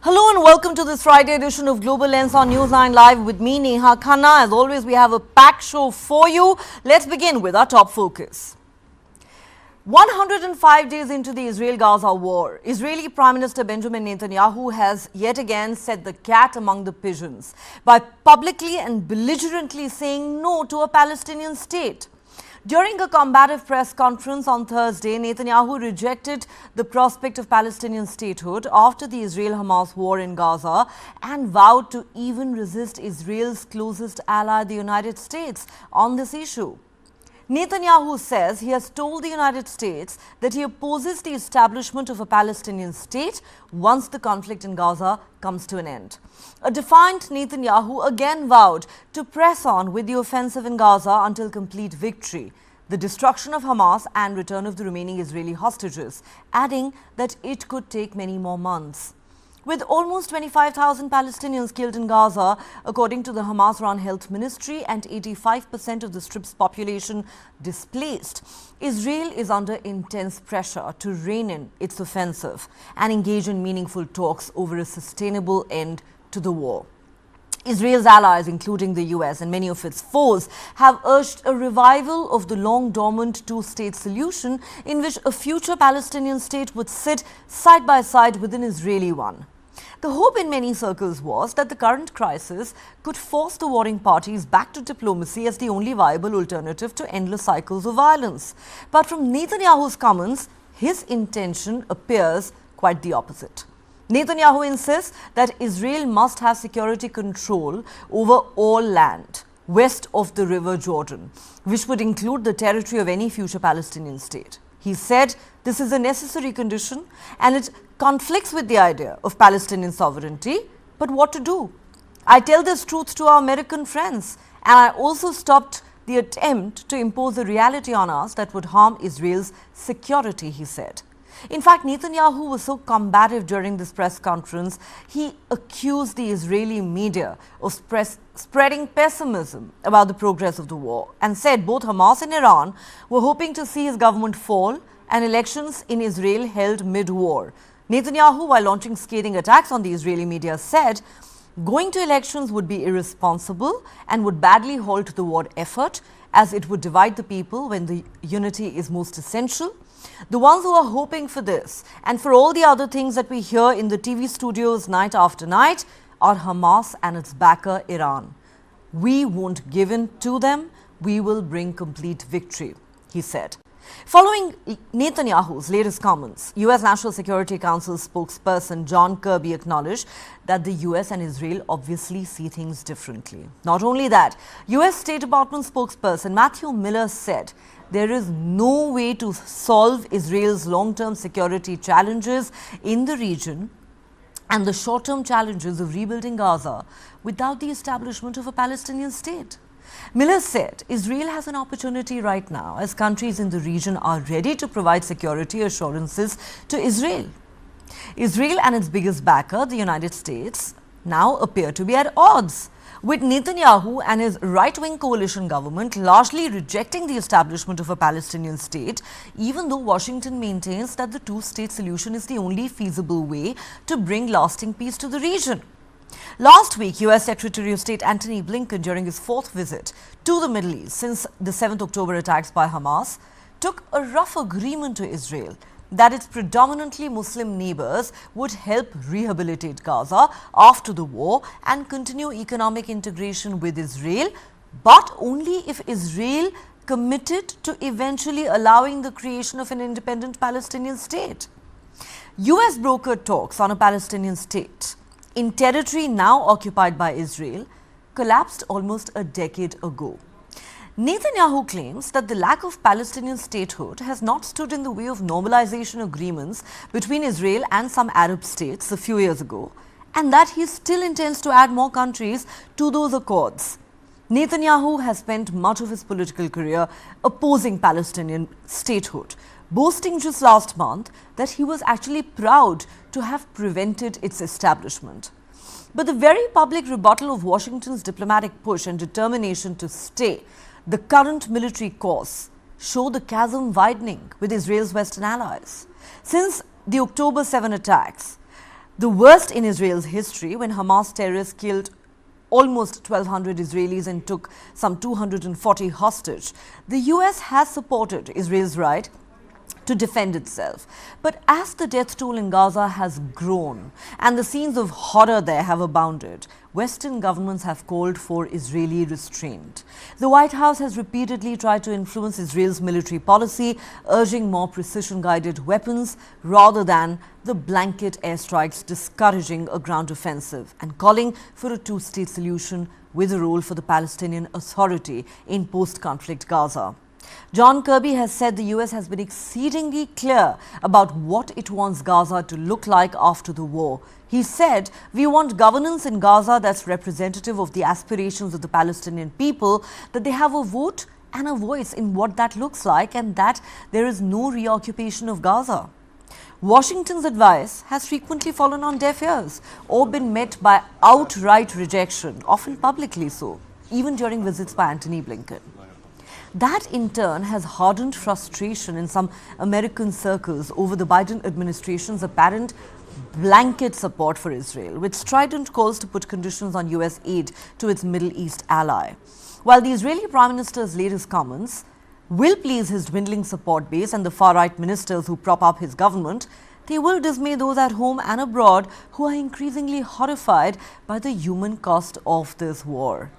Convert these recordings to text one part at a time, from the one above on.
Hello and welcome to this Friday edition of Global Lens on Newsline Live with me, Neha Khanna. As always, we have a packed show for you. Let's begin with our top focus. 105 days into the Israel-Gaza war, Israeli Prime Minister Benjamin Netanyahu has yet again set the cat among the pigeons by publicly and belligerently saying no to a Palestinian state. During a combative press conference on Thursday, Netanyahu rejected the prospect of Palestinian statehood after the Israel-Hamas war in Gaza and vowed to even resist Israel's closest ally, the United States, on this issue. Netanyahu says he has told the United States that he opposes the establishment of a Palestinian state once the conflict in Gaza comes to an end. A defiant Netanyahu again vowed to press on with the offensive in Gaza until complete victory, the destruction of Hamas and return of the remaining Israeli hostages, adding that it could take many more months. With almost 25,000 Palestinians killed in Gaza, according to the Hamas-run health ministry, and 85% of the Strip's population displaced, Israel is under intense pressure to rein in its offensive and engage in meaningful talks over a sustainable end to the war. Israel's allies, including the US and many of its foes, have urged a revival of the long-dormant two-state solution in which a future Palestinian state would sit side by side with an Israeli one. The hope in many circles was that the current crisis could force the warring parties back to diplomacy as the only viable alternative to endless cycles of violence. But from Netanyahu's comments, his intention appears quite the opposite. Netanyahu insists that Israel must have security control over all land west of the River Jordan, which would include the territory of any future Palestinian state. He said this is a necessary condition and it conflicts with the idea of Palestinian sovereignty. But what to do? I tell this truth to our American friends, and I also stopped the attempt to impose a reality on us that would harm Israel's security, he said. In fact, Netanyahu was so combative during this press conference, he accused the Israeli media of spreading pessimism about the progress of the war and said both Hamas and Iran were hoping to see his government fall and elections in Israel held mid-war. Netanyahu, while launching scathing attacks on the Israeli media, said going to elections would be irresponsible and would badly halt the war effort, as it would divide the people when the unity is most essential. The ones who are hoping for this and for all the other things that we hear in the TV studios night after night are Hamas and its backer Iran. We won't give in to them. We will bring complete victory, he said. Following Netanyahu's latest comments, U.S. National Security Council spokesperson John Kirby acknowledged that the U.S. and Israel obviously see things differently. Not only that, U.S. State Department spokesperson Matthew Miller said there is no way to solve Israel's long-term security challenges in the region and the short-term challenges of rebuilding Gaza without the establishment of a Palestinian state. Miller said Israel has an opportunity right now as countries in the region are ready to provide security assurances to Israel. Israel and its biggest backer, the United States, now appear to be at odds, with Netanyahu and his right-wing coalition government largely rejecting the establishment of a Palestinian state, even though Washington maintains that the two-state solution is the only feasible way to bring lasting peace to the region. Last week, U.S. Secretary of State Antony Blinken, during his fourth visit to the Middle East since the 7th October attacks by Hamas, took a rough agreement to Israel that its predominantly Muslim neighbors would help rehabilitate Gaza after the war and continue economic integration with Israel, but only if Israel committed to eventually allowing the creation of an independent Palestinian state. U.S. brokered talks on a Palestinian state in territory now occupied by Israel collapsed almost a decade ago. Netanyahu claims that the lack of Palestinian statehood has not stood in the way of normalization agreements between Israel and some Arab states a few years ago, and that he still intends to add more countries to those accords. Netanyahu has spent much of his political career opposing Palestinian statehood, boasting just last month that he was actually proud to have prevented its establishment. But the very public rebuttal of Washington's diplomatic push and determination to stay the current military course show the chasm widening with Israel's Western allies. Since the October 7 attacks, The worst in Israel's history, when Hamas terrorists killed almost 1,200 Israelis and took some 240 hostage. The US has supported Israel's right to defend itself. But as the death toll in Gaza has grown and the scenes of horror there have abounded, Western governments have called for Israeli restraint. The White House has repeatedly tried to influence Israel's military policy, urging more precision-guided weapons rather than the blanket airstrikes, discouraging a ground offensive and calling for a two-state solution with a role for the Palestinian Authority in post-conflict Gaza. John Kirby has said the US has been exceedingly clear about what it wants Gaza to look like after the war. He said, "We want governance in Gaza that's representative of the aspirations of the Palestinian people, that they have a vote and a voice in what that looks like, and that there is no reoccupation of Gaza." Washington's advice has frequently fallen on deaf ears or been met by outright rejection, often publicly so, even during visits by Antony Blinken. That in turn has hardened frustration in some American circles over the Biden administration's apparent blanket support for Israel, with strident calls to put conditions on US aid to its Middle East ally. While the Israeli Prime Minister's latest comments will please his dwindling support base and the far-right ministers who prop up his government, they will dismay those at home and abroad who are increasingly horrified by the human cost of this war.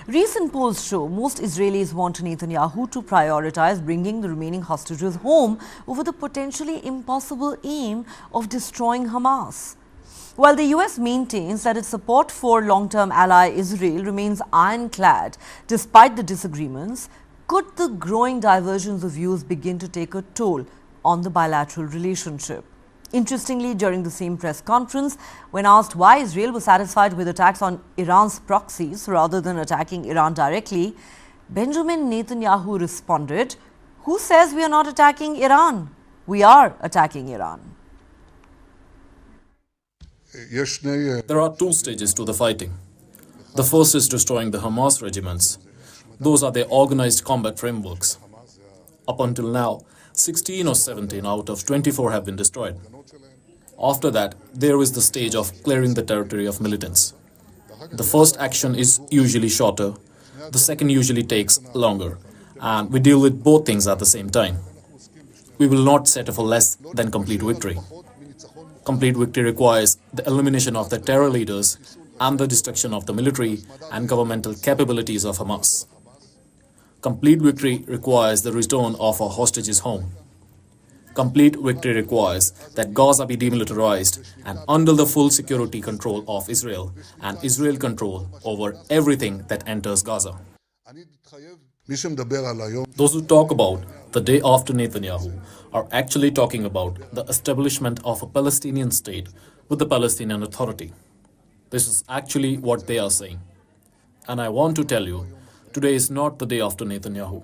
Recent polls show most Israelis want Netanyahu to prioritize bringing the remaining hostages home over the potentially impossible aim of destroying Hamas. While the US maintains that its support for long-term ally Israel remains ironclad despite the disagreements, could the growing divergence of views begin to take a toll on the bilateral relationship? Interestingly, during the same press conference, when asked why Israel was satisfied with attacks on Iran's proxies rather than attacking Iran directly, Benjamin Netanyahu responded, "Who says we are not attacking Iran? We are attacking Iran." There are two stages to the fighting. The first is destroying the Hamas regiments. Those are their organized combat frameworks. Up until now, 16 or 17 out of 24 have been destroyed. After that, there is the stage of clearing the territory of militants. The first action is usually shorter, the second usually takes longer, and we deal with both things at the same time. We will not settle for less than complete victory. Complete victory requires the elimination of the terror leaders and the destruction of the military and governmental capabilities of Hamas. Complete victory requires the return of our hostages home. Complete victory requires that Gaza be demilitarized and under the full security control of Israel and Israel control over everything that enters Gaza. Those who talk about the day after Netanyahu are actually talking about the establishment of a Palestinian state with the Palestinian Authority. This is actually what they are saying. And I want to tell you, today is not the day after Netanyahu.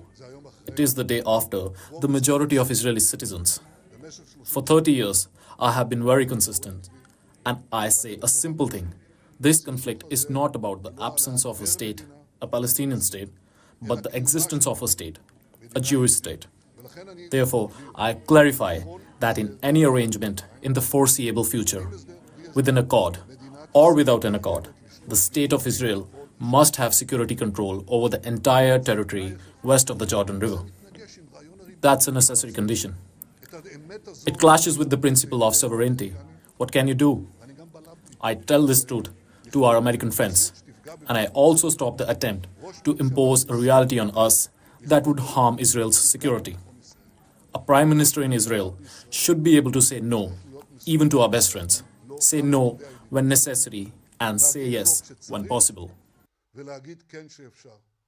It is the day after the majority of Israeli citizens. For 30 years, I have been very consistent. And I say a simple thing. This conflict is not about the absence of a state, a Palestinian state, but the existence of a state, a Jewish state. Therefore, I clarify that in any arrangement in the foreseeable future, with an accord or without an accord, the state of Israel must have security control over the entire territory west of the Jordan River. That's a necessary condition. It clashes with the principle of sovereignty. What can you do? I tell this truth to our American friends, and I also stop the attempt to impose a reality on us that would harm Israel's security. A prime minister in Israel should be able to say no, even to our best friends. Say no when necessary and say yes when possible.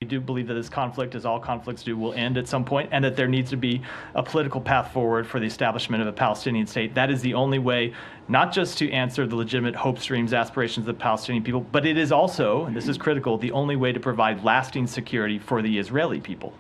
We do believe that this conflict, as all conflicts do, will end at some point, and that there needs to be a political path forward for the establishment of a Palestinian state. That is the only way, not just to answer the legitimate hopes, dreams, aspirations of the Palestinian people, but it is also, and this is critical, the only way to provide lasting security for the Israeli people.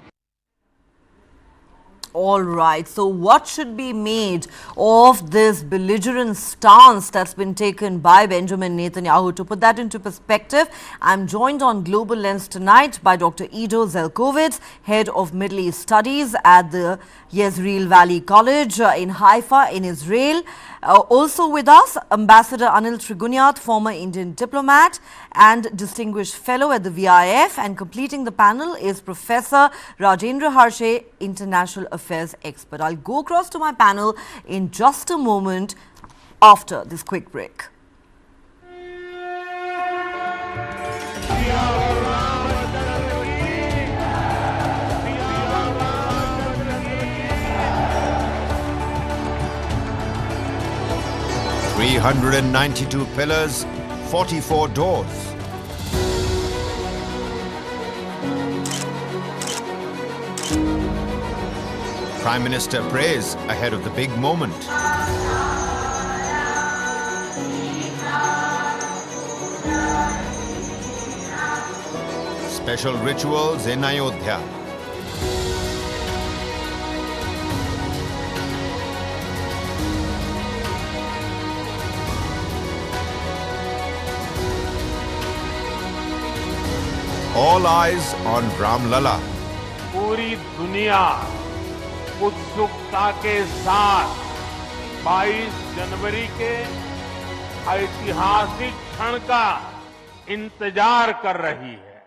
All right, so what should be made of this belligerent stance that's been taken by Benjamin Netanyahu? To put that into perspective, I'm joined on Global Lens tonight by Dr. Ido Zelkovitz, Head of Middle East Studies at the Yezreel Valley College in Haifa in Israel. Also with us, Ambassador Anil Trigunyat, former Indian diplomat and distinguished fellow at the VIF, and completing the panel is Professor Rajendra Harshe, international affairs expert. I'll go across to my panel in just a moment after this quick break. 392 pillars, 44 doors. Prime Minister prays ahead of the big moment. Special rituals in Ayodhya. All eyes on Ram Lala. पूरी दुनिया उत्सुकता के साथ 22 जनवरी के ऐतिहासिक क्षण का इंतजार कर रही है.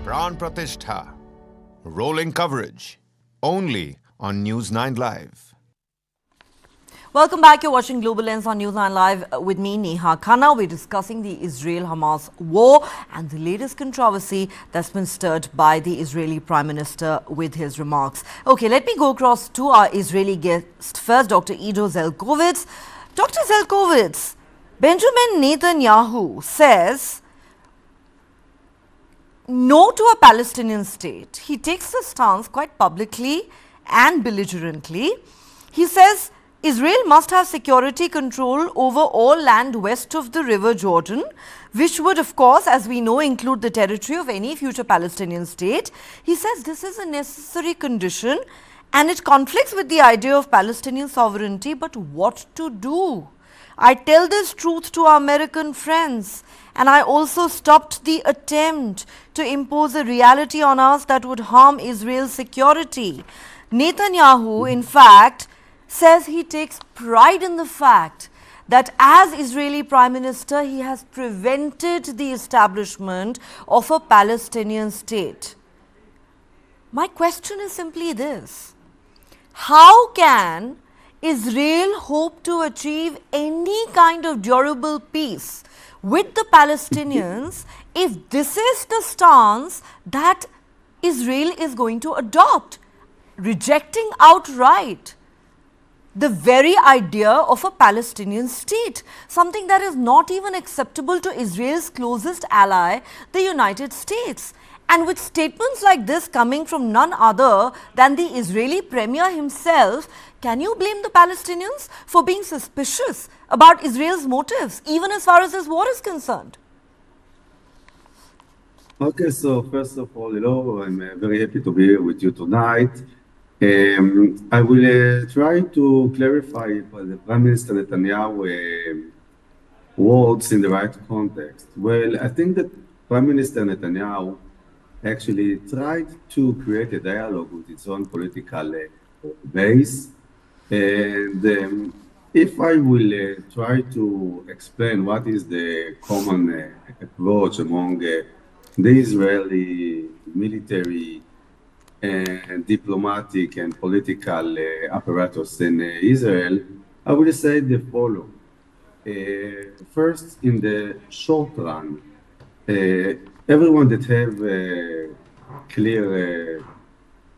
Pran Pratishtha. Rolling coverage. Only on News 9 Live. Welcome back. You're watching Global Lens on News 9 Live with me, Neha Khanna. We're discussing the Israel-Hamas war and the latest controversy that's been stirred by the Israeli Prime Minister with his remarks. Okay, let me go across to our Israeli guest first, Dr. Ido Zelkovitz. Dr. Zelkovitz, Benjamin Netanyahu says no to a Palestinian state. He takes the stance quite publicly and belligerently. He says Israel must have security control over all land west of the River Jordan, which would, of course, as we know, include the territory of any future Palestinian state. He says this is a necessary condition and it conflicts with the idea of Palestinian sovereignty. But what to do? I tell this truth to our American friends, and I also stopped the attempt to impose a reality on us that would harm Israel's security. Netanyahu, in fact, says he takes pride in the fact that as Israeli Prime Minister, he has prevented the establishment of a Palestinian state. My question is simply this: how can Israel hope to achieve any kind of durable peace with the Palestinians if this is the stance that Israel is going to adopt, rejecting outright the very idea of a Palestinian state, something that is not even acceptable to Israel's closest ally, the United States? And with statements like this coming from none other than the Israeli premier himself, can you blame the Palestinians for being suspicious about Israel's motives, even as far as this war is concerned? Okay, so first of all, hello, I'm very happy to be here with you tonight. I will try to clarify the Prime Minister Netanyahu words in the right context. Well, I think that Prime Minister Netanyahu actually tried to create a dialogue with its own political base. And if I will try to explain what is the common approach among the Israeli military and diplomatic and political apparatus in Israel, I will say the following. First, in the short run, everyone that have a clear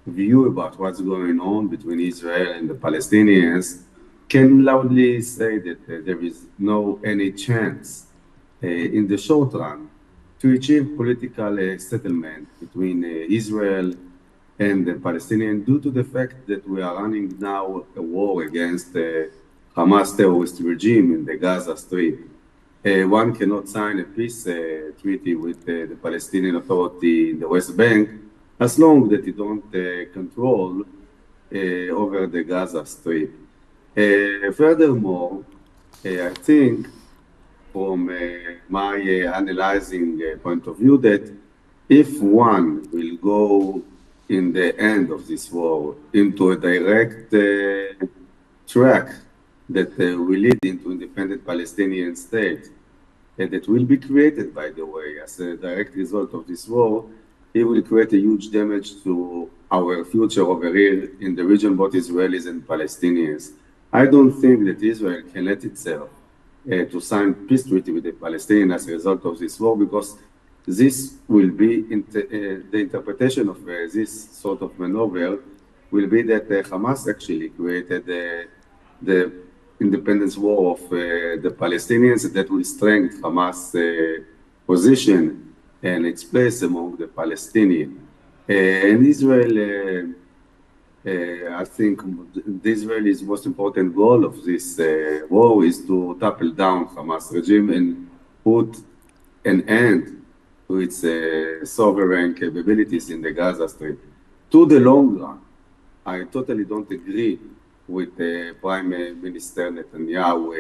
view about what's going on between Israel and the Palestinians can loudly say that there is no any chance in the short run to achieve political settlement between Israel and the Palestinians, due to the fact that we are running now a war against the Hamas terrorist regime in the Gaza Strip. One cannot sign a peace treaty with the Palestinian Authority in the West Bank as long that you don't control over the Gaza Strip. Furthermore, I think from my analyzing point of view that if one will go in the end of this war into a direct track that will lead into independent Palestinian state, and that will be created, by the way, as a direct result of this war. It will create a huge damage to our future over here in the region, both Israelis and Palestinians. I don't think that Israel can let itself to sign peace treaty with the Palestinians as a result of this war, because this will be the interpretation of this sort of maneuver will be that Hamas actually created the independence war of the Palestinians, that will strengthen Hamas' position and its place among the Palestinians. And Israel, I think the Israel's most important goal of this war is to topple down Hamas regime and put an end to its sovereign capabilities in the Gaza Strip. To the long run, I totally don't agree with Prime Minister Netanyahu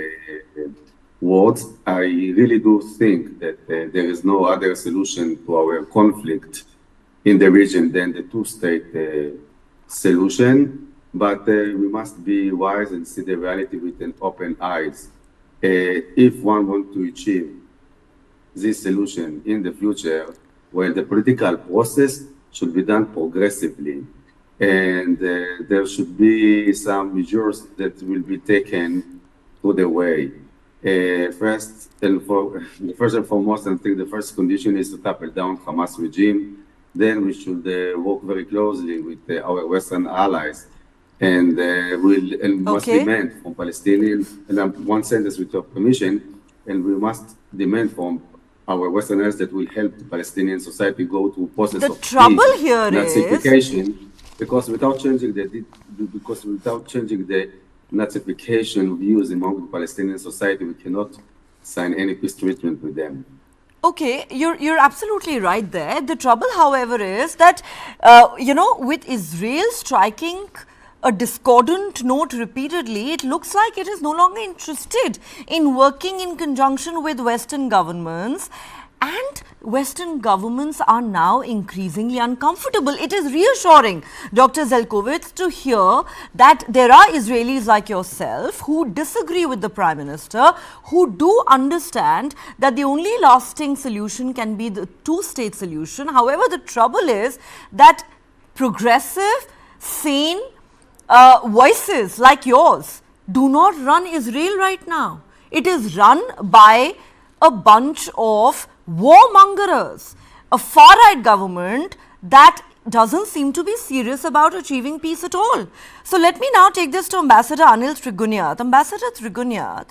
words. I really do think that there is no other solution to our conflict in the region than the two-state solution, but we must be wise and see the reality with an open eyes. If one wants to achieve this solution in the future, well, the political process should be done progressively, and there should be some measures that will be taken to the way. First and foremost, I think the first condition is to topple down Hamas regime. Then we should work very closely with our Western allies, and must demand from Palestinians. And one sentence with your permission, and we must demand from our Western allies that will help the Palestinian society go through a process of trouble here Nazification, because without changing the Nazification views among the Palestinian society, we cannot sign any peace treaty with them. Okay, you're absolutely right there. The trouble, however, is that, with Israel striking a discordant note repeatedly, it looks like it is no longer interested in working in conjunction with Western governments. And Western governments are now increasingly uncomfortable. It is reassuring, Dr. Zelkovitz, to hear that there are Israelis like yourself who disagree with the Prime Minister, who do understand that the only lasting solution can be the two-state solution. However, the trouble is that progressive, sane voices like yours do not run Israel right now. It is run by a bunch of warmongers, a far-right government that doesn't seem to be serious about achieving peace at all. So let me now take this to Ambassador Anil Trigunyat. Ambassador Trigunyat,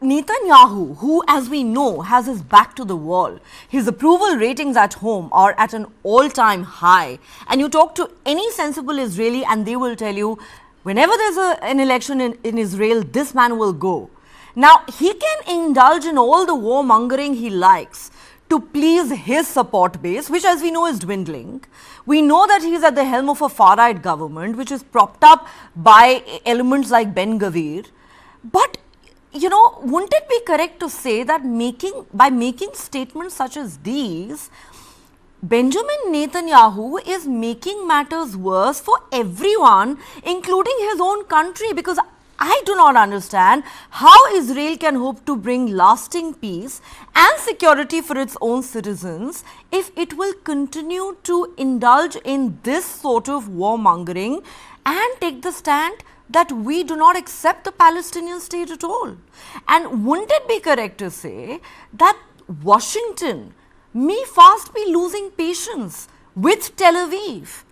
Netanyahu, who, as we know, has his back to the wall, his approval ratings at home are at an all-time high. And you talk to any sensible Israeli and they will tell you, whenever there's an election in Israel, this man will go. Now, he can indulge in all the warmongering he likes to please his support base, which, as we know, is dwindling. We know that he is at the helm of a far-right government, which is propped up by elements like Ben Gavir. But, wouldn't it be correct to say that by making statements such as these, Benjamin Netanyahu is making matters worse for everyone, including his own country? Because I do not understand how Israel can hope to bring lasting peace and security for its own citizens if it will continue to indulge in this sort of warmongering and take the stand that we do not accept the Palestinian state at all. And wouldn't it be correct to say that Washington may fast be losing patience with Tel Aviv,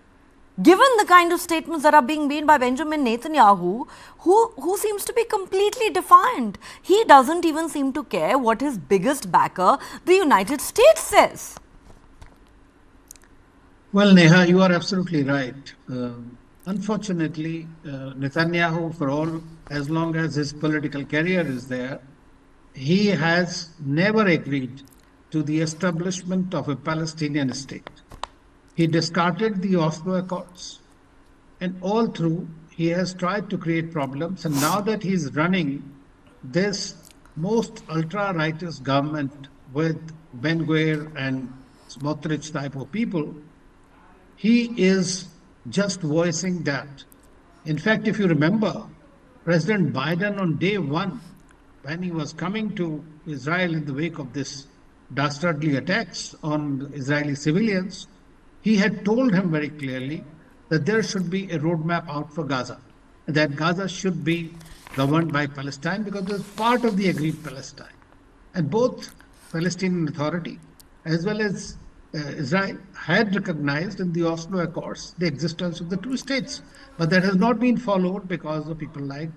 given the kind of statements that are being made by Benjamin Netanyahu, who seems to be completely defiant? He doesn't even seem to care what his biggest backer, the United States, says. Well, Neha, you are absolutely right. Unfortunately, Netanyahu, as long as his political career is there, he has never agreed to the establishment of a Palestinian state. He discarded the Oslo Accords, and all through he has tried to create problems. And now that he's running this most ultra-rightist government with Ben Gvir and Smotrich type of people, he is just voicing that. In fact, if you remember, President Biden on day one, when he was coming to Israel in the wake of this dastardly attacks on Israeli civilians, he had told him very clearly that there should be a roadmap out for Gaza, that Gaza should be governed by Palestine because it was part of the agreed Palestine. And both Palestinian Authority as well as Israel had recognized in the Oslo Accords the existence of the two states. But that has not been followed because of people like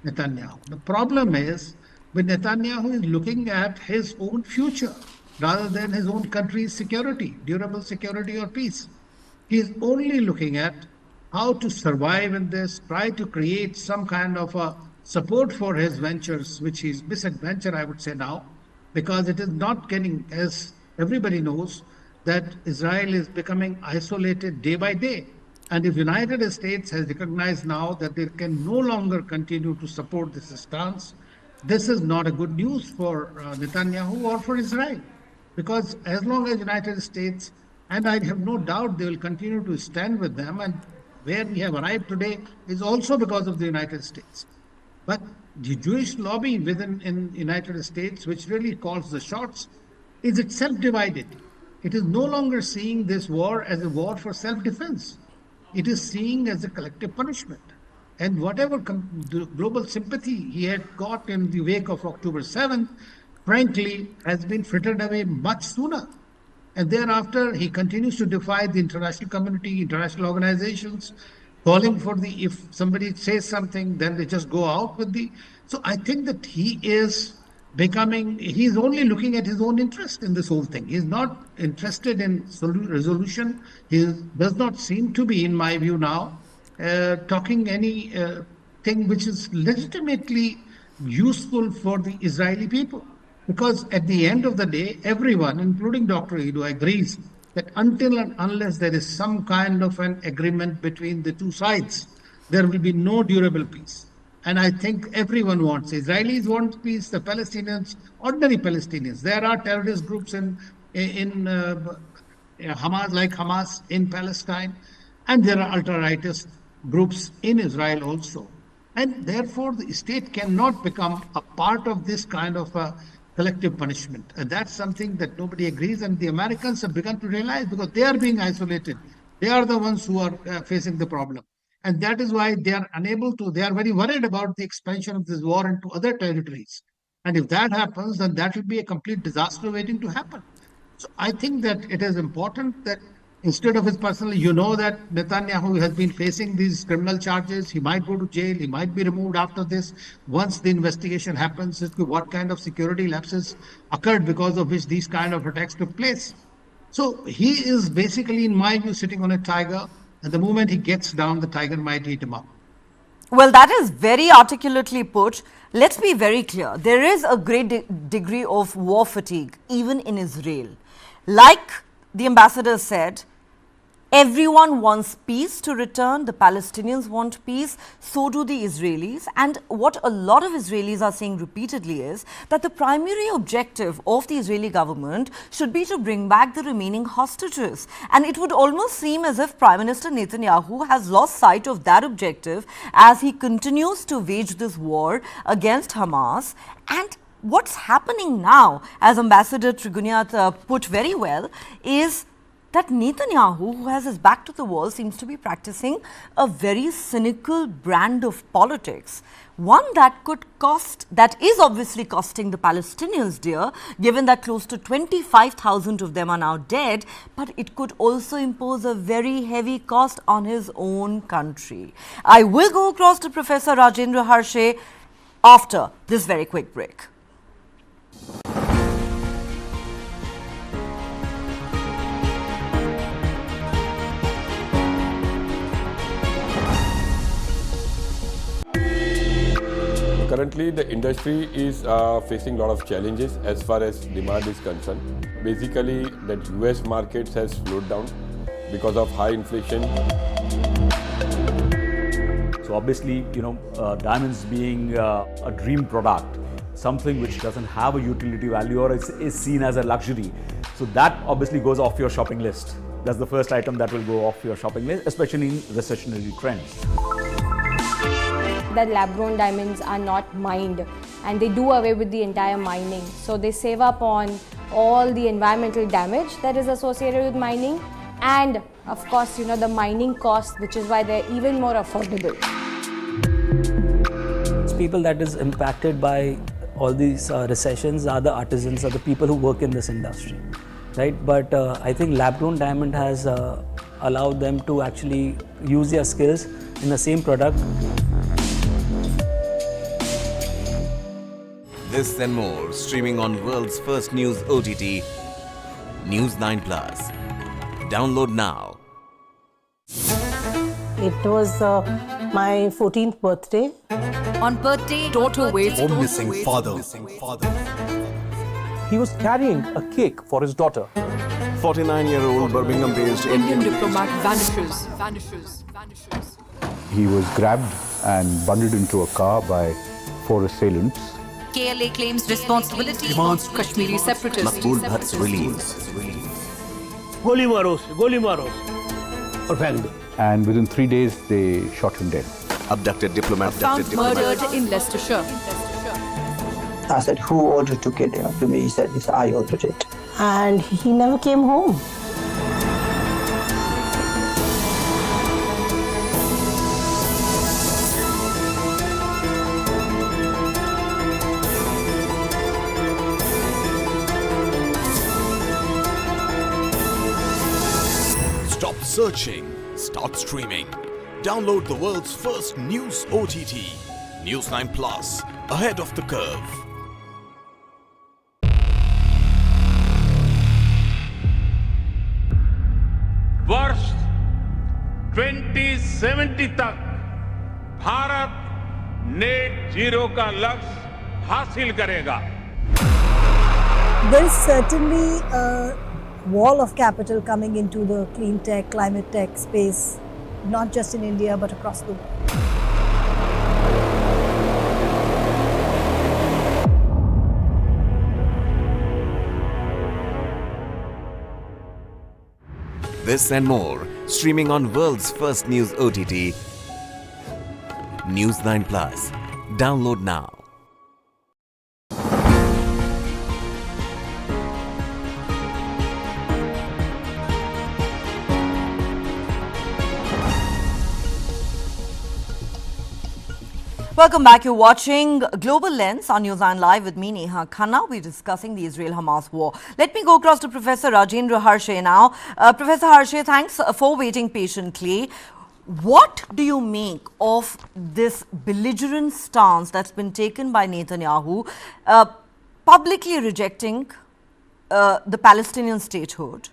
Netanyahu. The problem is when Netanyahu is looking at his own future rather than his own country's security, durable security or peace. He is only looking at how to survive in this, try to create some kind of a support for his ventures, which is misadventure, I would say now, because it is not getting, as everybody knows, that Israel is becoming isolated day by day. And if United States has recognized now that they can no longer continue to support this stance, this is not a good news for Netanyahu or for Israel. Because as long as United States, and I have no doubt they will continue to stand with them, and where we have arrived today is also because of the United States. But the Jewish lobby within in United States, which really calls the shots, is itself divided. It is no longer seeing this war as a war for self-defense. It is seeing as a collective punishment. And whatever global sympathy he had got in the wake of October 7th, frankly, has been frittered away much sooner. And thereafter, he continues to defy the international community, international organizations, calling for the, if somebody says something, then they just go out with the. So I think that he is becoming, he's only looking at his own interest in this whole thing. He's not interested in resolution. He does not seem to be, in my view now, talking any thing which is legitimately useful for the Israeli people. Because at the end of the day, everyone, including Dr. Edo, agrees that until and unless there is some kind of an agreement between the two sides, there will be no durable peace. And I think everyone wants, Israelis want peace, the Palestinians, ordinary Palestinians. There are terrorist groups in Hamas, like Hamas in Palestine, and there are ultra-rightist groups in Israel also. And therefore, the state cannot become a part of this kind of a collective punishment. And that's something that nobody agrees. And the Americans have begun to realize because they are being isolated. They are the ones who are facing the problem. And that is why they are unable to, they are very worried about the expansion of this war into other territories. And if that happens, then that will be a complete disaster waiting to happen. So I think that it is important that instead of his personal, you know that Netanyahu has been facing these criminal charges. He might go to jail. He might be removed after this. Once the investigation happens, as to what kind of security lapses occurred because of which these kind of attacks took place. So he is basically, in my view, sitting on a tiger. And the moment he gets down, the tiger might eat him up. Well, that is very articulately put. Let's be very clear. There is a great degree of war fatigue, even in Israel. Like the ambassador said, everyone wants peace to return. The Palestinians want peace. So do the Israelis. And what a lot of Israelis are saying repeatedly is that the primary objective of the Israeli government should be to bring back the remaining hostages. And it would almost seem as if Prime Minister Netanyahu has lost sight of that objective as he continues to wage this war against Hamas. And what's happening now, as Ambassador Triguniat put very well, is that Netanyahu, who has his back to the wall, seems to be practicing a very cynical brand of politics. One that could cost, that is obviously costing the Palestinians dear, given that close to 25,000 of them are now dead, but it could also impose a very heavy cost on his own country. I will go across to Professor Rajendra Harshe after this very quick break. Currently, the industry is facing a lot of challenges as far as demand is concerned. Basically, the US markets has slowed down because of high inflation. So obviously, diamonds being a dream product, something which doesn't have a utility value or is seen as a luxury. So that obviously goes off your shopping list. That's the first item that will go off your shopping list, especially in recessionary trends. That lab-grown diamonds are not mined, and they do away with the entire mining. So they save up on all the environmental damage that is associated with mining, and of course, the mining cost, which is why they're even more affordable. People that is impacted by all these recessions are the artisans, are the people who work in this industry, right? But I think lab-grown diamond has allowed them to actually use their skills in the same product. This and more streaming on world's first news OTT, News 9+. Download now. It was my 14th birthday. On birthday, daughter waits for missing father. He was carrying a cake for his daughter. 49-year-old Birmingham-based Indian diplomat vanishes. He was grabbed and bundled into a car by 4 assailants. KLA claims responsibility. Demands Kashmiri separatists. Maqbool Bhatt's release. Goli maro, aur feck do. And within 3 days, they shot him dead. Abducted diplomat. Found murdered in Leicestershire. I said, who ordered to kill him? To me, he said, yes, I ordered it. And he never came home. Stop searching, start streaming. Download the world's first news OTT, News 9+, ahead of the curve. वर्ष 2070 तक Bharat net zero का लक्ष्य हासिल करेगा. There is certainly a wall of capital coming into the clean tech, climate tech space, not just in India but across the world. This and more streaming on world's first news OTT, News 9+. Download now. Welcome back. You're watching Global Lens on News 9 Live with me, Neha Khanna. We're discussing the Israel-Hamas war. Let me go across to Professor Rajendra Harshe now. Professor Harshe, thanks for waiting patiently. What do you make of this belligerent stance that's been taken by Netanyahu, publicly rejecting the Palestinian statehood,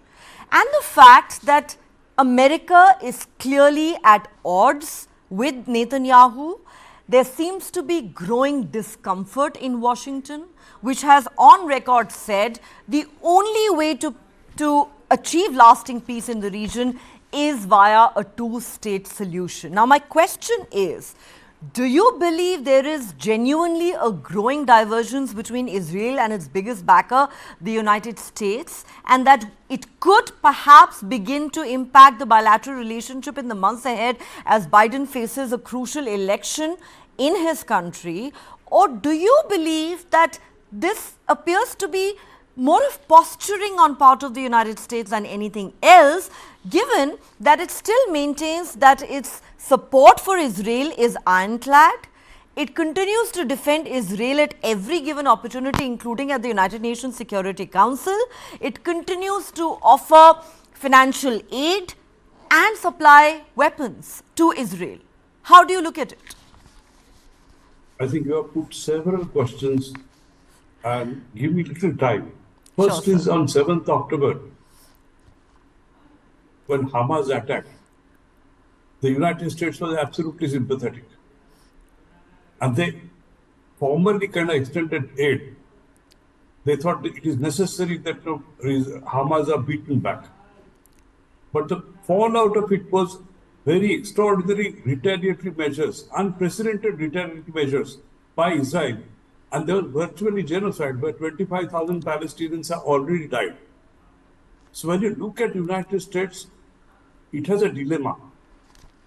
and the fact that America is clearly at odds with Netanyahu? There seems to be growing discomfort in Washington, which has on record said the only way to achieve lasting peace in the region is via a two-state solution. Now, my question is, do you believe there is genuinely a growing divergence between Israel and its biggest backer, the United States, and that it could perhaps begin to impact the bilateral relationship in the months ahead as Biden faces a crucial election in his country? Or do you believe that this appears to be more of posturing on part of the United States than anything else, given that it still maintains that its support for Israel is ironclad? It continues to defend Israel at every given opportunity, including at the United Nations Security Council. It continues to offer financial aid and supply weapons to Israel. How do you look at it? I think you have put several questions and give me little time. First is on 7th October, when Hamas attacked, the United States was absolutely sympathetic. And they formally kind of extended aid. They thought that it is necessary that Hamas are beaten back. But the fallout of it was very extraordinary retaliatory measures, unprecedented retaliatory measures by Israel. And there was virtually genocide where 25,000 Palestinians have already died. So when you look at United States, it has a dilemma.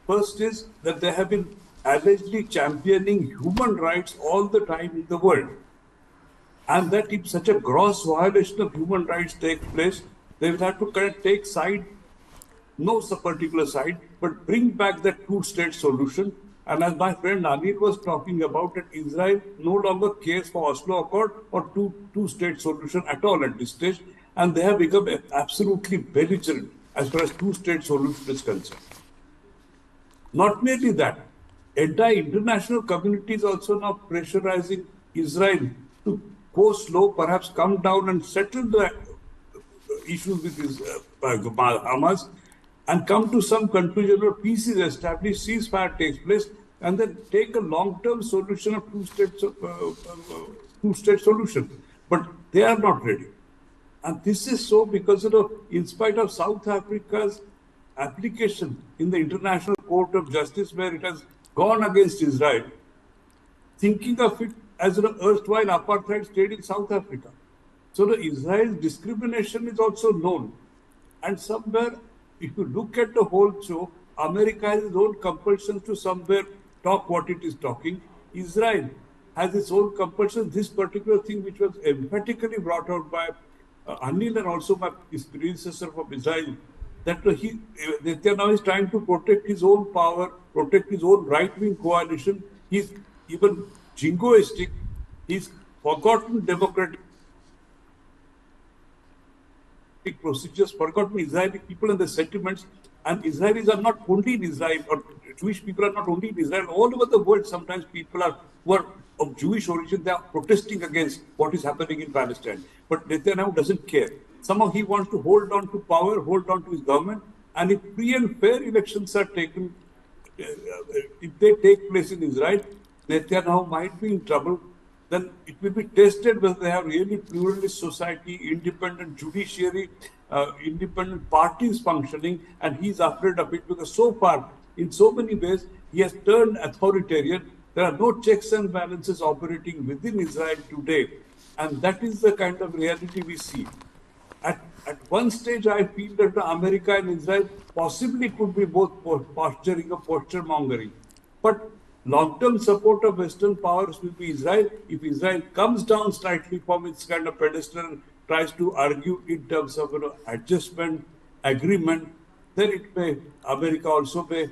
First is that they have been allegedly championing human rights all the time in the world. And that if such a gross violation of human rights takes place, they will have to kind of take side, no particular side, but bring back that two-state solution. And as my friend Anil was talking about, that Israel no longer cares for Oslo Accord or two-state solution at all at this stage, and they have become absolutely belligerent as far as two-state solution is concerned. Not merely that, entire international community is also now pressurizing Israel to go slow, perhaps come down and settle the issues with Hamas and come to some conclusion where peace is established, ceasefire takes place, and then take a long-term solution of two-state solution. But they are not ready. And this is so because in spite of South Africa's application in the International Court of Justice, where it has gone against Israel, thinking of it as an erstwhile apartheid state in South Africa. So the Israel's discrimination is also known. And somewhere, if you look at the whole show, America has its own compulsions to somewhere talk what it is talking. Israel has its own compulsions. This particular thing, which was emphatically brought out by Anil and also by his predecessor from Israel, that Netanyahu is trying to protect his own power, protect his own right-wing coalition. He's even jingoistic. He's forgotten democratic procedures, forgotten Israeli people and their sentiments. And Israelis are not only in Israel, or Jewish people are not only in Israel. All over the world, sometimes people who are of Jewish origin, they are protesting against what is happening in Palestine. But Netanyahu doesn't care. Somehow he wants to hold on to power, hold on to his government. And if free and fair elections are taken, if they take place in Israel, Netanyahu might be in trouble. Then it will be tested whether they have really pluralist society, independent judiciary, independent parties functioning, and he's afraid of it because so far, in so many ways, he has turned authoritarian. There are no checks and balances operating within Israel today, and that is the kind of reality we see. At one stage, I feel that America and Israel possibly could be both posturing or posture mongering, but long-term support of Western powers will be Israel. If Israel comes down slightly from its kind of pedestal and tries to argue in terms of adjustment, agreement, then America also may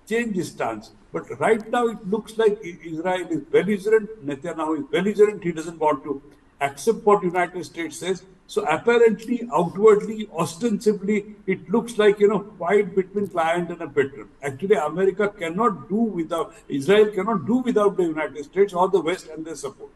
change its stance. But right now it looks like Israel is belligerent, Netanyahu is belligerent, he doesn't want to accept what United States says. So apparently, outwardly, ostensibly, it looks like, fight between client and a patron. Actually, America cannot do without, Israel cannot do without the United States or the West and their support.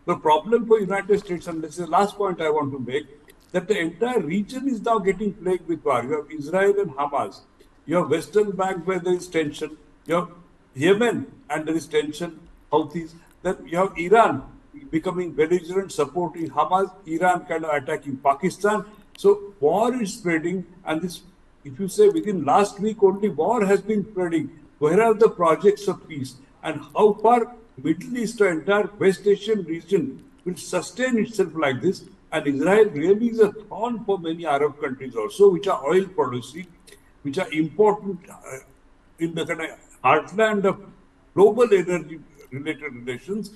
The problem for United States, and this is the last point I want to make, that the entire region is now getting plagued with war. You have Israel and Hamas. You have Western Bank where there is tension. You have Yemen and there is tension, Houthis. Then you have Iran becoming belligerent, supporting Hamas, Iran kind of attacking Pakistan. So war is spreading, and this, if you say within last week only, war has been spreading. Where are the projects of peace? And how far Middle East, the entire West Asian region will sustain itself like this? And Israel really is a thorn for many Arab countries also, which are oil producing, which are important in the kind of heartland of global energy related relations,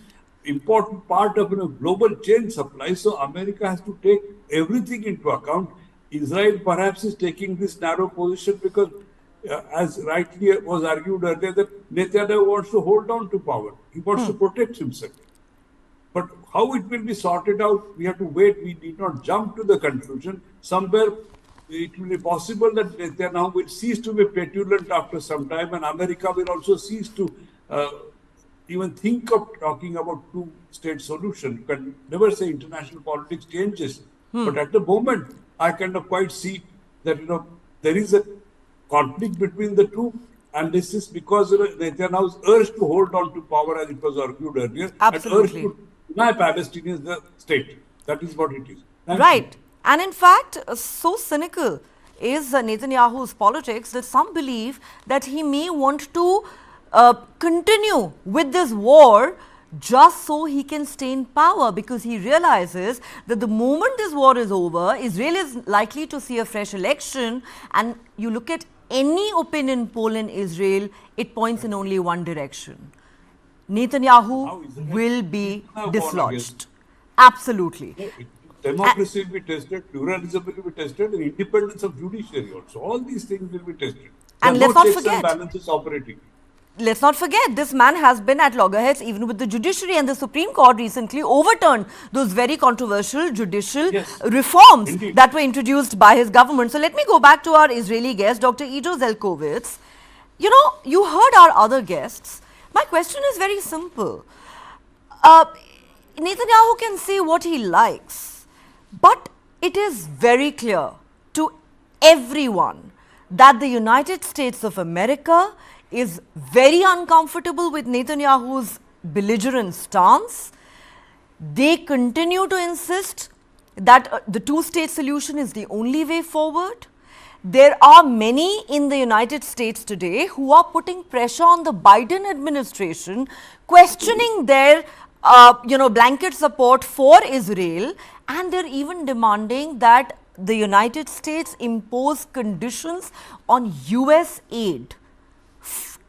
important part of global chain supply. So America has to take everything into account. Israel perhaps is taking this narrow position because, as rightly was argued earlier, that Netanyahu wants to hold on to power. He wants to protect himself. But how it will be sorted out, we have to wait. We need not jump to the conclusion. Somewhere it will be possible that Netanyahu will cease to be petulant after some time, and America will also cease to even think of talking about two-state solution. You can never say international politics changes. But at the moment, I kind of quite see that, there is a conflict between the two. And this is because Netanyahu's urge to hold on to power, as it was argued earlier, Absolutely. and urge to deny Palestinians the state. That is what it is. Right. And in fact, so cynical is Netanyahu's politics that some believe that he may want to continue with this war just so he can stay in power, because he realizes that the moment this war is over, Israel is likely to see a fresh election, and you look at any opinion poll in Israel, it points in only one direction. Netanyahu will be dislodged. Absolutely. Democracy will be tested, pluralism will be tested, and independence of judiciary also. All these things will be tested. And There are let's no not checks forget, and balances operating. let's not forget, this man has been at loggerheads even with the judiciary, and the Supreme Court recently overturned those very controversial judicial reforms that were introduced by his government. So let me go back to our Israeli guest, Dr. Ido Zelkovitz. You know, you heard our other guests. My question is very simple. Netanyahu can say what he likes, but it is very clear to everyone that the United States of America is very uncomfortable with Netanyahu's belligerent stance. They continue to insist that the two-state solution is the only way forward. There are many in the United States today who are putting pressure on the Biden administration, questioning their blanket support for Israel, and they're even demanding that the United States impose conditions on US aid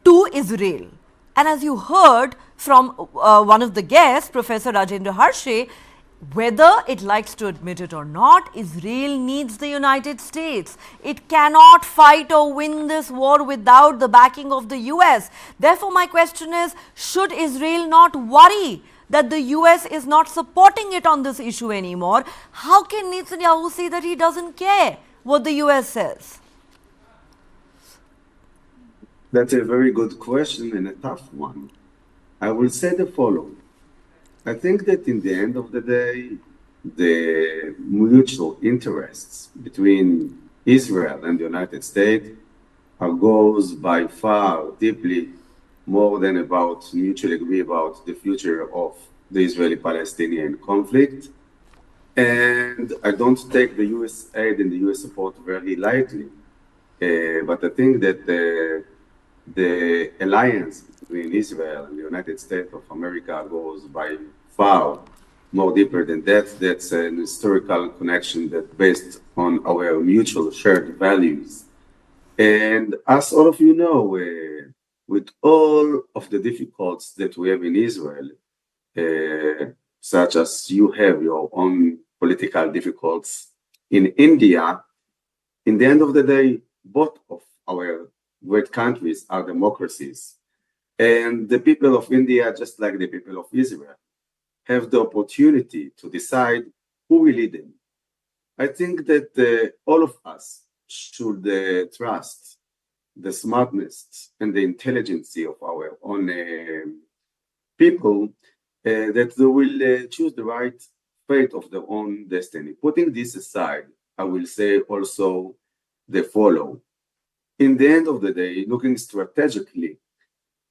to Israel. And as you heard from one of the guests, Professor Rajendra Harshe, whether it likes to admit it or not, Israel needs the United States. It cannot fight or win this war without the backing of the US. Therefore, my question is, should Israel not worry that the US is not supporting it on this issue anymore? How can Netanyahu say that he doesn't care what the US says? That's a very good question and a tough one. I will say the following. I think that in the end of the day, the mutual interests between Israel and the United States goes by far deeply more than about mutually agree about the future of the Israeli-Palestinian conflict. And I don't take the US aid and the US support very lightly, but I think that the alliance between Israel and the United States of America goes by far more deeper than that. That's an historical connection that's based on our mutual shared values. And as all of you know, with all of the difficulties that we have in Israel, such as you have your own political difficulties in India, in the end of the day, both of our great countries are democracies. And the people of India, just like the people of Israel, have the opportunity to decide who will lead them. I think that all of us should trust the smartness and the intelligence of our own people, that they will choose the right fate of their own destiny. Putting this aside, I will say also the following. In the end of the day, looking strategically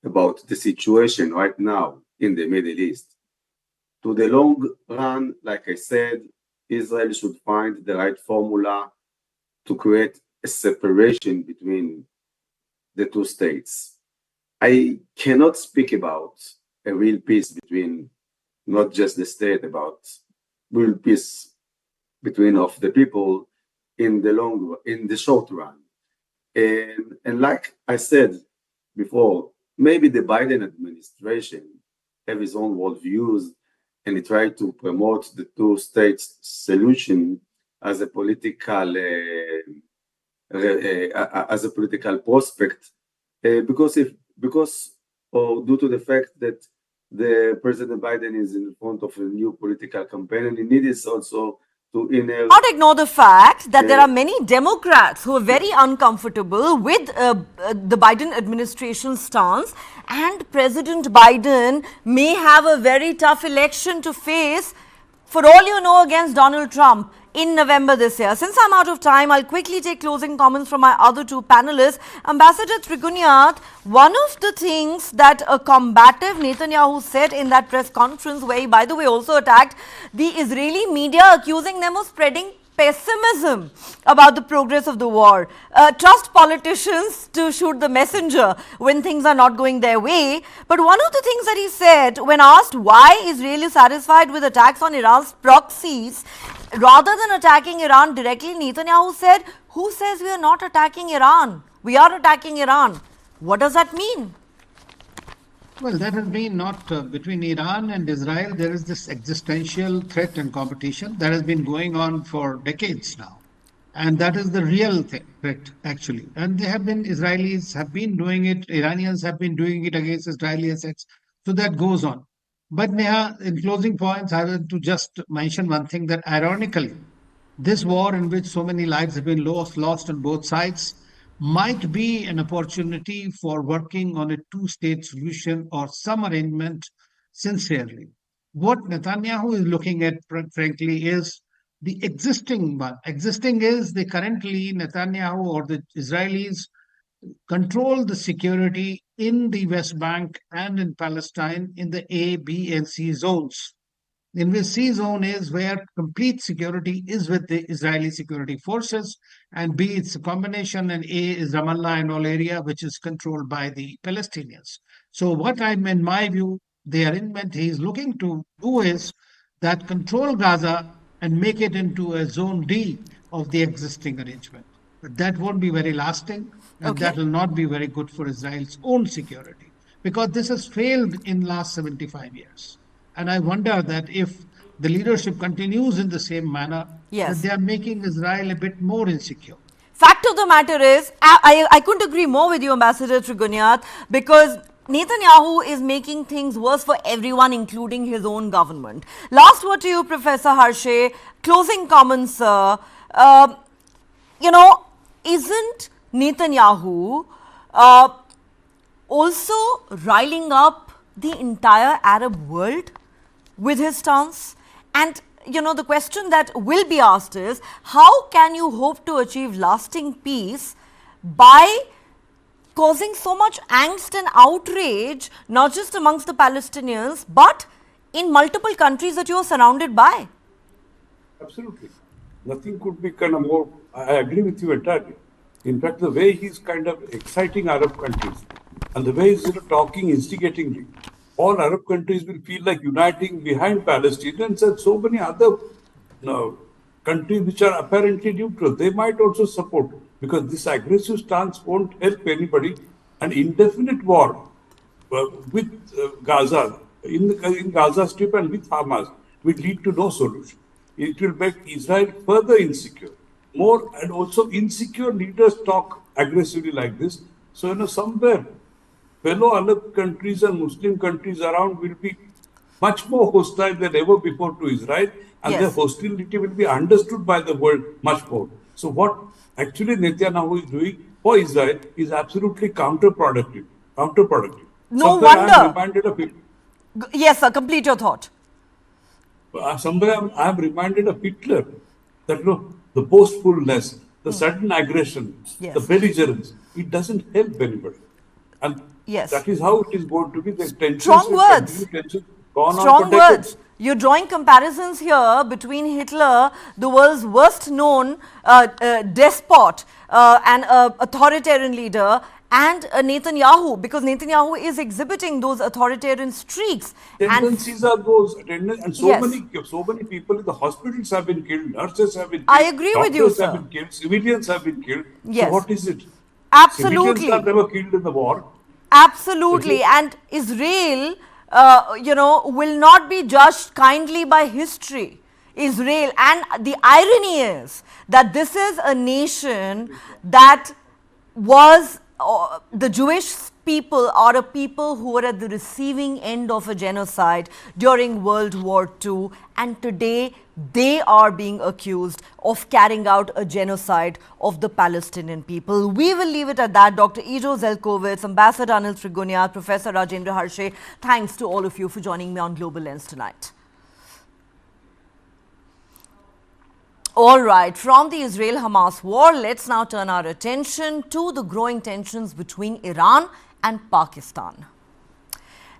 about the situation right now in the Middle East, to the long run, like I said, Israel should find the right formula to create a separation between the two states. I cannot speak about a real peace between not just the state, about real peace between of the people in the short run. And like I said before, maybe the Biden administration have his own worldviews, and he tried to promote the two-state solution as a political prospect, because due to the fact that the President Biden is in front of a new political campaign, and he needs also to not ignore the fact that there are many Democrats who are very uncomfortable with the Biden administration's stance, and President Biden may have a very tough election to face, for all you know, against Donald Trump in November this year. Since I'm out of time, I'll quickly take closing comments from my other two panelists. Ambassador Trigunyat, one of the things that a combative Netanyahu said in that press conference, where he, by the way, also attacked the Israeli media, accusing them of spreading pessimism about the progress of the war. Trust politicians to shoot the messenger when things are not going their way. But one of the things that he said when asked why Israel is satisfied with attacks on Iran's proxies rather than attacking Iran directly, Netanyahu said, "Who says we are not attacking Iran? We are attacking Iran." What does that mean? Well, that has been not between Iran and Israel. There is this existential threat and competition that has been going on for decades now. And that is the real threat, actually. And they have been, Israelis have been doing it, Iranians have been doing it against Israeli assets. So that goes on. But Neha, in closing points, I want to just mention one thing that ironically, this war in which so many lives have been lost on both sides, might be an opportunity for working on a two-state solution or some arrangement sincerely. What Netanyahu is looking at, frankly, is the existing one. Existing is the currently Netanyahu or the Israelis control the security in the West Bank and in Palestine in the A, B, and C zones. In which C zone is where complete security is with the Israeli security forces, and B, it's a combination, and A is Ramallah and all area, which is controlled by the Palestinians. So what I'm, in my view, the arrangement he's looking to do is that control Gaza and make it into a zone D of the existing arrangement. But that won't be very lasting, and that will not be very good for Israel's own security, because this has failed in last 75 years. And I wonder that if the leadership continues in the same manner, that they are making Israel a bit more insecure. Fact of the matter is, I couldn't agree more with you, Ambassador Trigunyat, because Netanyahu is making things worse for everyone, including his own government. Last word to you, Professor Harshay. Closing comments, sir. You know, isn't Netanyahu also riling up the entire Arab world with his stance? And, you know, the question that will be asked is, how can you hope to achieve lasting peace by causing so much angst and outrage, not just amongst the Palestinians, but in multiple countries that you are surrounded by? Absolutely. Nothing could be kind of more, I agree with you entirely. In fact, the way he's kind of exciting Arab countries and the way he's talking instigatingly, all Arab countries will feel like uniting behind Palestinians, and so many other countries which are apparently neutral, they might also support, because this aggressive stance won't help anybody. An indefinite war with Gaza, in Gaza Strip and with Hamas, will lead to no solution. It will make Israel further insecure. More and also insecure leaders talk aggressively like this. So, you know, somewhere fellow Arab countries and Muslim countries around will be much more hostile than ever before to Israel, and their hostility will be understood by the world much more. So what actually Netanyahu is doing for Israel is absolutely counterproductive. No wonder. I'm reminded of it. Yes, sir, complete your thought. Somewhere I'm reminded of Hitler, that, you know, the boastfulness, the sudden aggression, the belligerence, it doesn't help anybody. And that is how it is going to be. The tensions, strong words. Strong words. You're drawing comparisons here between Hitler, the world's worst known despot and authoritarian leader, and Netanyahu, because Netanyahu is exhibiting those authoritarian streaks. Tendencies are those, and so many people in the hospitals have been killed, nurses have been killed, I agree with you, sir. Have been killed, civilians have been killed. Yes. So what is it? Absolutely. Civilians are never killed in the war. Absolutely. And Israel, you know, will not be judged kindly by history. Israel, and the irony is that this is a nation that was the Jewish people are a people who were at the receiving end of a genocide during World War II, and today they are being accused of carrying out a genocide of the Palestinian people. We will leave it at that. Dr. Ijo Zelkovitz, Ambassador Anil Trigunyat, Professor Rajendra Harshay, thanks to all of you for joining me on Global Lens tonight. All right, from the Israel-Hamas war, let's now turn our attention to the growing tensions between Iran and Pakistan.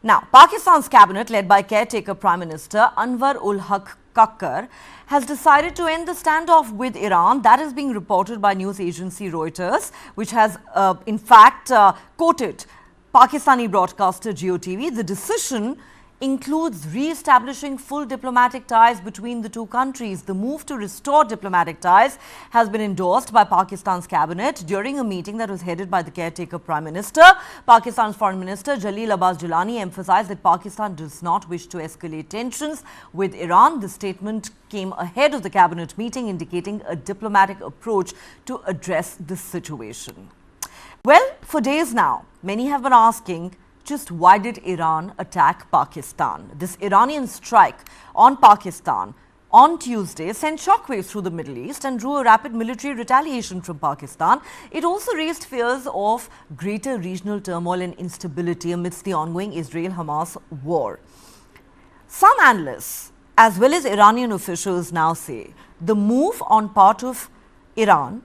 Now, Pakistan's cabinet, led by caretaker Prime Minister Anwar ul Haq Kakkar, has decided to end the standoff with Iran. That is being reported by news agency Reuters, which has in fact quoted Pakistani broadcaster GeoTV. The decision includes re-establishing full diplomatic ties between the two countries. The move to restore diplomatic ties has been endorsed by Pakistan's cabinet during a meeting that was headed by the caretaker Prime Minister. Pakistan's Foreign Minister Jalil Abbas Jilani emphasized that Pakistan does not wish to escalate tensions with Iran. The statement came ahead of the cabinet meeting, indicating a diplomatic approach to address this situation. Well, for days now, many have been asking, just why did Iran attack Pakistan? This Iranian strike on Pakistan on Tuesday sent shockwaves through the Middle East and drew a rapid military retaliation from Pakistan. It also raised fears of greater regional turmoil and instability amidst the ongoing Israel-Hamas war. Some analysts, as well as Iranian officials, now say the move on part of Iran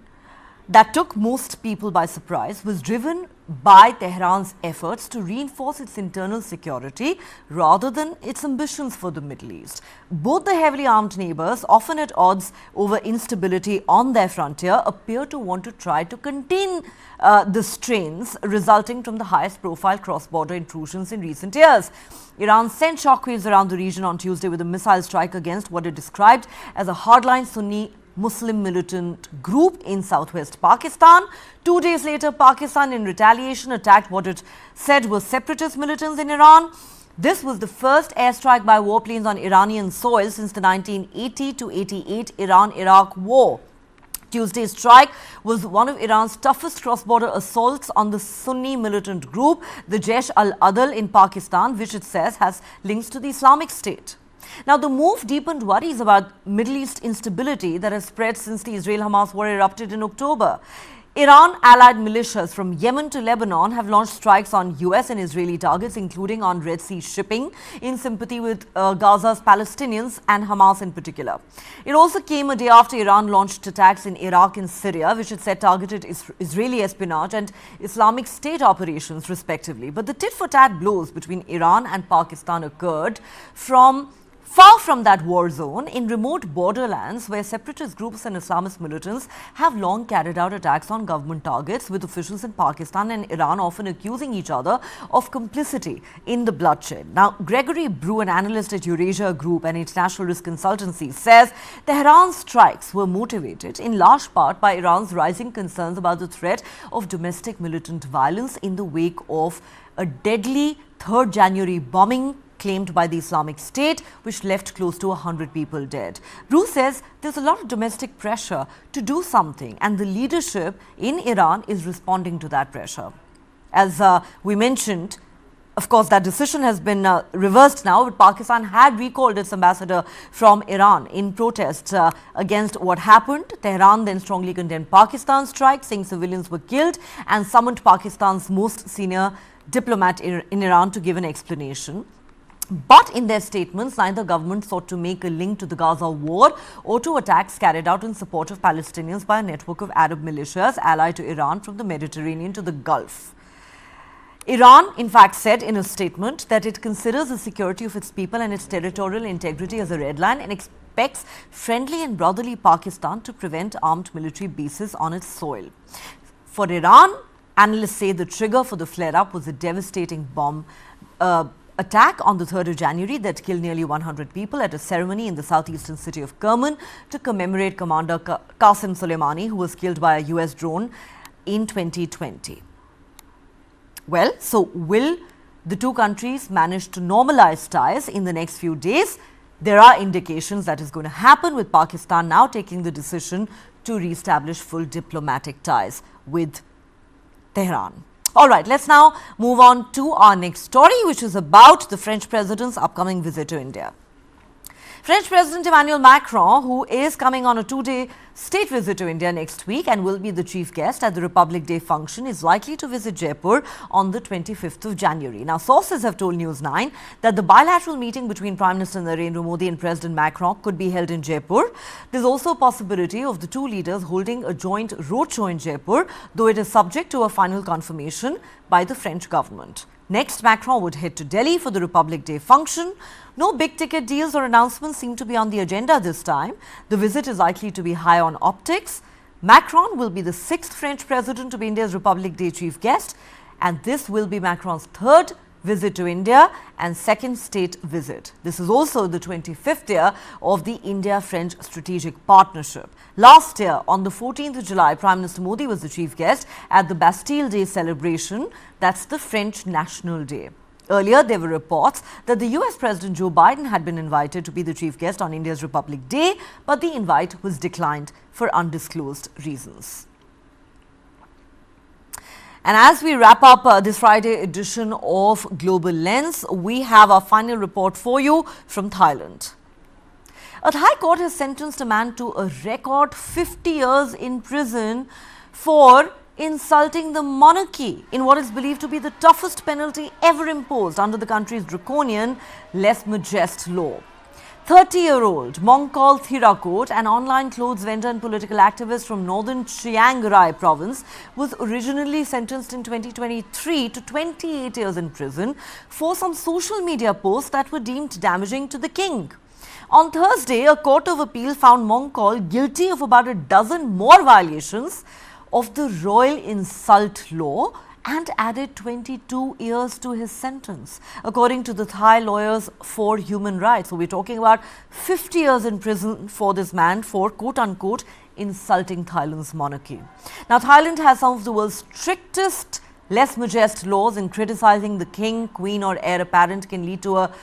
that took most people by surprise was driven by Tehran's efforts to reinforce its internal security rather than its ambitions for the Middle East. Both the heavily armed neighbors, often at odds over instability on their frontier, appear to want to try to contain the strains resulting from the highest profile cross-border intrusions in recent years. Iran sent shockwaves around the region on Tuesday with a missile strike against what it described as a hardline Sunni Muslim militant group in southwest Pakistan. 2 days later, Pakistan in retaliation attacked what it said were separatist militants in Iran. This was the first airstrike by warplanes on Iranian soil since the 1980 to 88 Iran-Iraq war. Tuesday's strike was one of Iran's toughest cross-border assaults on the Sunni militant group, the Jaish al-Adl in Pakistan, which it says has links to the Islamic State. Now, the move deepened worries about Middle East instability that has spread since the Israel-Hamas war erupted in October. Iran-allied militias from Yemen to Lebanon have launched strikes on US and Israeli targets, including on Red Sea shipping, in sympathy with Gaza's Palestinians and Hamas in particular. It also came a day after Iran launched attacks in Iraq and Syria, which it said targeted Israeli espionage and Islamic State operations, respectively. But the tit-for-tat blows between Iran and Pakistan occurred far from that war zone in remote borderlands where separatist groups and Islamist militants have long carried out attacks on government targets, with officials in Pakistan and Iran often accusing each other of complicity in the bloodshed. Now, Gregory Brew, an analyst at Eurasia Group and international risk consultancy, says Tehran's strikes were motivated in large part by Iran's rising concerns about the threat of domestic militant violence in the wake of a deadly 3rd January bombing claimed by the Islamic State, which left close to 100 people dead. Brew says there's a lot of domestic pressure to do something, and the leadership in Iran is responding to that pressure. As we mentioned, of course, that decision has been reversed now, but Pakistan had recalled its ambassador from Iran in protest against what happened. Tehran then strongly condemned Pakistan's strike, saying civilians were killed, and summoned Pakistan's most senior diplomat in Iran to give an explanation. But in their statements, neither government sought to make a link to the Gaza war or to attacks carried out in support of Palestinians by a network of Arab militias allied to Iran from the Mediterranean to the Gulf. Iran, in fact, said in a statement that it considers the security of its people and its territorial integrity as a red line and expects friendly and brotherly Pakistan to prevent armed military bases on its soil. For Iran, analysts say the trigger for the flare-up was a devastating bomb attack on the 3rd of January that killed nearly 100 people at a ceremony in the southeastern city of Kerman to commemorate Commander Qasem Soleimani, who was killed by a US drone in 2020. Well, so will the two countries manage to normalize ties in the next few days? There are indications that is going to happen, with Pakistan now taking the decision to re-establish full diplomatic ties with Tehran. All right, let's now move on to our next story, which is about the French president's upcoming visit to India. French President Emmanuel Macron, who is coming on a 2-day state visit to India next week and will be the chief guest at the Republic Day function, is likely to visit Jaipur on the 25th of January. Now, sources have told News9 that the bilateral meeting between Prime Minister Narendra Modi and President Macron could be held in Jaipur. There's also a possibility of the two leaders holding a joint roadshow in Jaipur, though it is subject to a final confirmation by the French government. Next, Macron would head to Delhi for the Republic Day function. No big-ticket deals or announcements seem to be on the agenda this time. The visit is likely to be high on optics. Macron will be the 6th French president to be India's Republic Day chief guest, and this will be Macron's 3rd visit to India and 2nd state visit. This is also the 25th year of the India-French strategic partnership. Last year, on the 14th of July, Prime Minister Modi was the chief guest at the Bastille Day celebration. That's the French National Day. Earlier, there were reports that the US President Joe Biden had been invited to be the chief guest on India's Republic Day, but the invite was declined for undisclosed reasons. And as we wrap up this Friday edition of Global Lens, we have our final report for you from Thailand. A Thai court has sentenced a man to a record 50 years in prison for insulting the monarchy in what is believed to be the toughest penalty ever imposed under the country's draconian lèse majesté law. 30-year-old Mongkol Thirakot, an online clothes vendor and political activist from northern Chiang Rai province, was originally sentenced in 2023 to 28 years in prison for some social media posts that were deemed damaging to the king. On Thursday, a court of appeal found Mongkol guilty of about a dozen more violations of the royal insult law and added 22 years to his sentence, according to the Thai lawyers for human rights. So we're talking about 50 years in prison for this man for quote-unquote insulting Thailand's monarchy. Now, Thailand has some of the world's strictest lèse majesté laws, and criticizing the king, queen or heir apparent can lead to a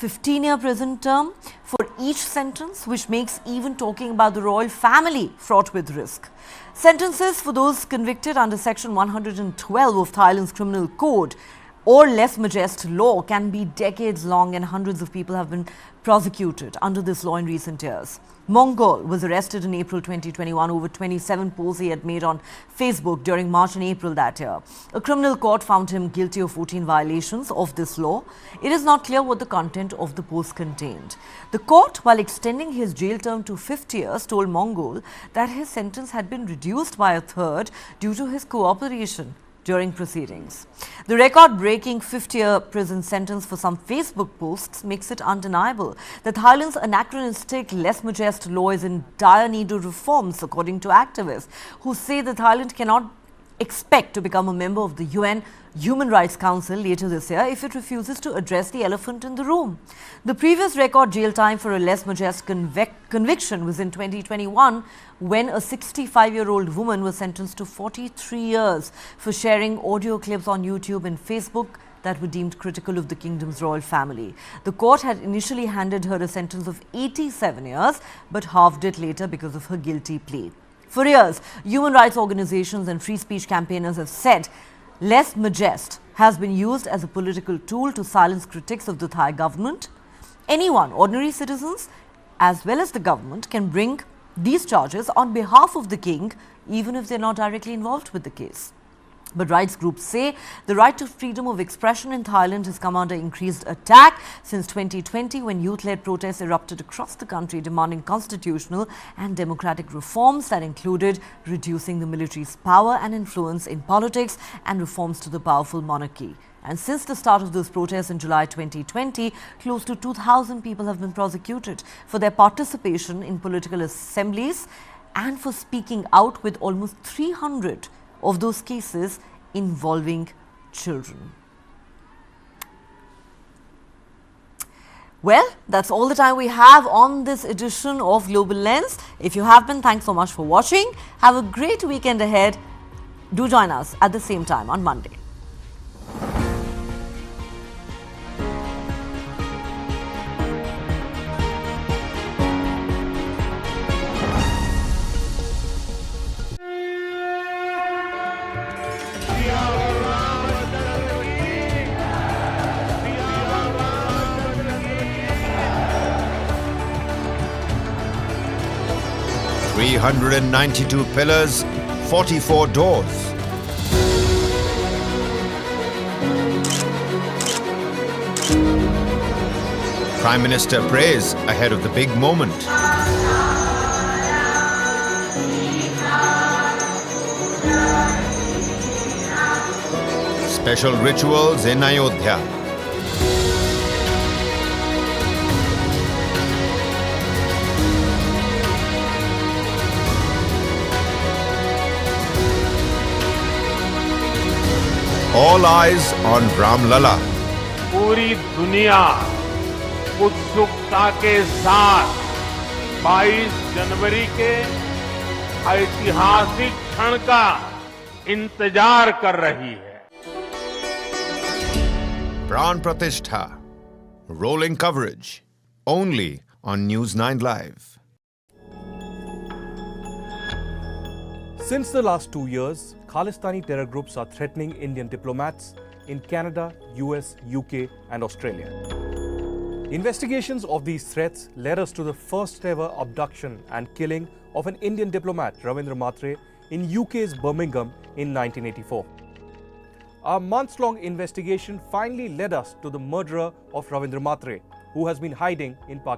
15-year prison term for each sentence, which makes even talking about the royal family fraught with risk. Sentences for those convicted under Section 112 of Thailand's Criminal Code or lèse majesté law can be decades long, and hundreds of people have been prosecuted under this law in recent years. Mongkol was arrested in April 2021 over 27 posts he had made on Facebook during March and April that year. A criminal court found him guilty of 14 violations of this law. It is not clear what the content of the post contained. The court, while extending his jail term to 50 years, told Mongkol that his sentence had been reduced by a third due to his cooperation during proceedings. The record-breaking 50-year prison sentence for some Facebook posts makes it undeniable that Thailand's anachronistic lèse majesté law is in dire need of reforms, according to activists who say that Thailand cannot expect to become a member of the UN Human Rights Council later this year if it refuses to address the elephant in the room. The previous record jail time for a lèse majesté conviction was in 2021, when a 65-year-old woman was sentenced to 43 years for sharing audio clips on YouTube and Facebook that were deemed critical of the kingdom's royal family. The court had initially handed her a sentence of 87 years, but halved it later because of her guilty plea. For years, human rights organizations and free speech campaigners have said lèse majesté has been used as a political tool to silence critics of the Thai government. Anyone, ordinary citizens as well as the government, can bring these charges on behalf of the king, even if they're not directly involved with the case. But rights groups say the right to freedom of expression in Thailand has come under increased attack since 2020, when youth-led protests erupted across the country demanding constitutional and democratic reforms that included reducing the military's power and influence in politics and reforms to the powerful monarchy. And since the start of those protests in July 2020, close to 2,000 people have been prosecuted for their participation in political assemblies and for speaking out, with almost 300 of those cases involving children. Well, that's all the time we have on this edition of Global Lens. If you have been, thanks so much for watching. Have a great weekend ahead. Do join us at the same time on Monday. $392 pillars, 44 doors. Prime Minister prays ahead of the big moment. Special rituals in Ayodhya. All eyes on Ram Lala. पूरी दुनिया उत्सुकता के साथ 22 जनवरी के ऐतिहासिक क्षण का इंतजार कर रही है. Pran Pratishtha. Rolling coverage. Only on News 9 Live. Since the last 2 years, Khalistani terror groups are threatening Indian diplomats in Canada, US, UK and Australia. Investigations of these threats led us to the first ever abduction and killing of an Indian diplomat, Ravindra Matre, in UK's Birmingham in 1984. Our months-long investigation finally led us to the murderer of Ravindra Matre, who has been hiding in Pakistan.